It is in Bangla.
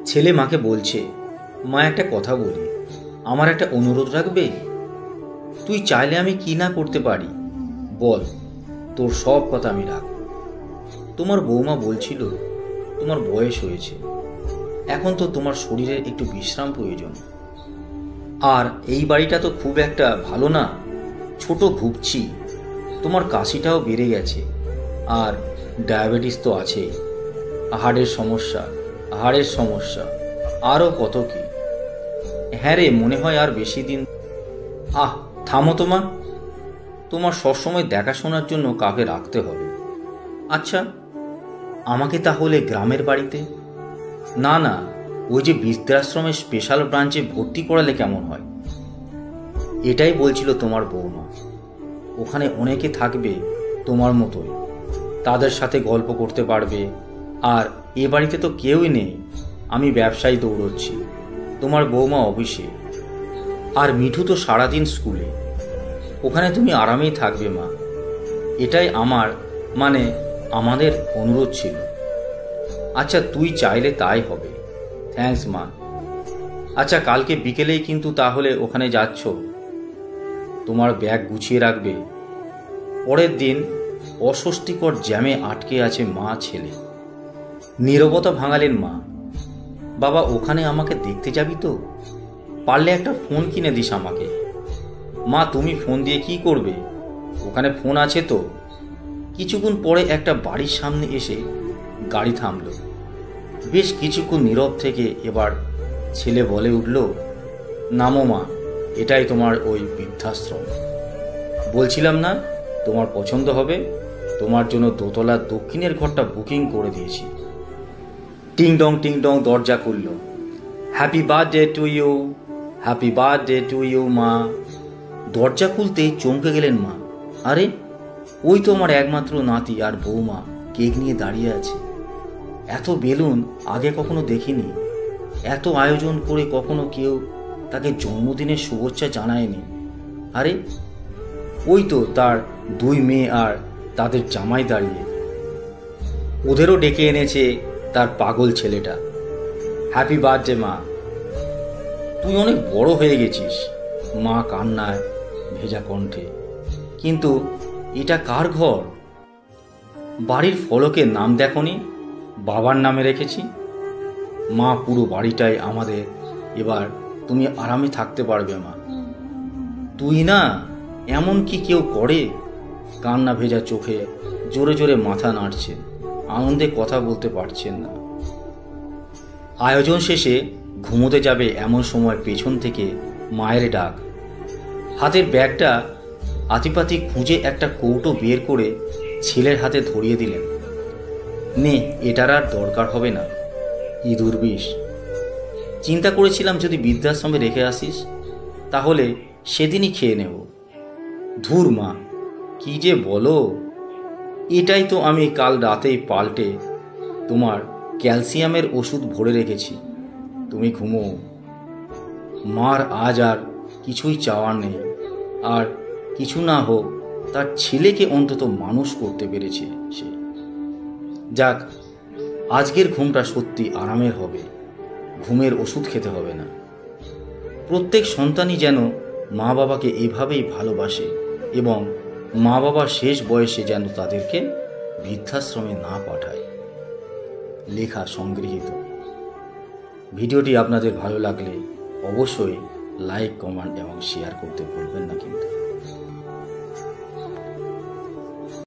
ছেলে মাকে বলছে, মা একটা কথা বলি, আমার একটা অনুরোধ রাখবে? তুই চাইলে আমি কি না করতে পারি বল, তোর সব কথা আমি রাখব। তোমার বৌমা বলছিল তোমার বয়স হয়েছে, এখন তো তোমার শরীরের একটু বিশ্রাম প্রয়োজন। আর এই বাড়িটা তো খুব একটা ভালো না, ছোট ভুগছি, তোমার কাশিটাও বেড়ে গেছে, আর ডায়াবেটিস তো আছেই, হাড়ের সমস্যা আরও কত কি। হ্যাঁ রে, মনে হয় আর বেশি দিন। থামো তোমার সবসময় দেখাশোনার জন্য কাকে রাখতে হবে। আচ্ছা, আমাকে তাহলে গ্রামের বাড়িতে, না ওই যে বৃদ্ধাশ্রমের স্পেশাল ব্রাঞ্চে ভর্তি করালে কেমন হয়? এটাই বলছিল তোমার বৌমা। ওখানে অনেকে থাকবে তোমার মতোই, তাদের সাথে গল্প করতে পারবে। আর এ বাড়িতে তো কেউই নেই, আমি ব্যবসায় দৌড়চ্ছি, তোমার বৌমা অফিসে, আর মিঠু তো সারাদিন স্কুলে। ওখানে তুমি আরামেই থাকবে মা, এটাই আমাদের অনুরোধ ছিল। আচ্ছা, তুই চাইলে তাই হবে। থ্যাঙ্কস মা। আচ্ছা, কালকে বিকেলেই কিন্তু তাহলে ওখানে যাচ্ছ? তোমার ব্যাগ গুছিয়ে রাখবে। পরের দিন অস্বস্তিকর জ্যামে আটকে আছে মা ছেলে। নীরবতা ভাঙালেন মা। বাবা, ওখানে আমাকে দেখতে যাবি তো? পারলে একটা ফোন কিনে দিস আমাকে। মা, তুমি ফোন দিয়ে কি করবে? ওখানে ফোন আছে তো। কিছুক্ষণ পরে একটা বাড়ির সামনে এসে গাড়ি থামল। বেশ কিছুক্ষণ নীরব থেকে এবার ছেলে বলে উঠল, নামো মা, এটাই তোমার ওই বৃদ্ধাশ্রম। বলছিলাম না তোমার পছন্দ হবে? তোমার জন্য দোতলার দক্ষিণের ঘরটা বুকিং করে দিয়েছি। টিং ডং দরজা খুলল। Happy birthday to you, happy birthday to you মা। দরজা খুলতেই চমকে গেলেন মা। আরে, ওই তো আমার একমাত্র নাতি আর বৌমা কেক নিয়ে দাঁড়িয়ে আছে। এত বেলুন আগে কখনো দেখিনি। এত আয়োজন করে কখনো কেউ তাকে জন্মদিনের শুভেচ্ছা জানায়নি। আরে, ওই তো তার দুই মেয়ে আর তাদের জামাই দাঁড়িয়ে। ওদেরও ডেকে এনেছে তার পাগল ছেলেটা। হ্যাপি বার্থডে মা, তুই অনেক বড় হয়ে গেছিস। মা কান্নায় ভেজা কণ্ঠে। কিন্তু এটা কার ঘর? বাড়ির ফলকে নাম দেখনি? বাবার নামে রেখেছি। মা, পুরো বাড়িটাই আমাদের, এবার তুমি আরামে থাকতে পারবে মা। তুই না, এমন কি কেউ করে? কান্না ভেজা চোখে জোরে জোরে মাথা নাড়ছেন, আনন্দে কথা বলতে পারছেন না। আয়োজন শেষে ঘুমোতে যাবে এমন সময় পেছন থেকে মায়ের ডাক। হাতের ব্যাগটা আতিপাতি খুঁজে একটা কৌটো বের করে ছেলের হাতে ধরিয়ে দিলেন। নে, এটার আর দরকার হবে না। ইঁদুর বিষ। চিন্তা করেছিলাম যদি বৃদ্ধাশ্রমে রেখে আসিস, তাহলে সেদিনই খেয়ে নেব। ধুর মা, কি যে বলো। এটাই তো আমি কাল রাতেই পাল্টে তোমার ক্যালসিয়ামের ওষুধ ভরে রেখেছি, তুমি ঘুমো। মার আজ আর কিছুই চাওয়ার নেই, আর কিছু না হোক তার ছেলেকে অন্তত মানুষ করতে পেরেছে সে। যাক, আজকের ঘুমটা সত্যি আরামের হবে, ঘুমের ওষুধ খেতে হবে না। প্রত্যেক সন্তানই যেন মা বাবাকে এভাবেই ভালোবাসে, এবং মা বাবার শেষ বয়সে যেন তাদেরকে বৃদ্ধাশ্রমে না পাঠায়। লেখা সংগৃহীত। ভিডিওটি আপনাদের ভালো লাগলে অবশ্যই লাইক, কমেন্ট এবং শেয়ার করতে ভুলবেন না কিন্তু।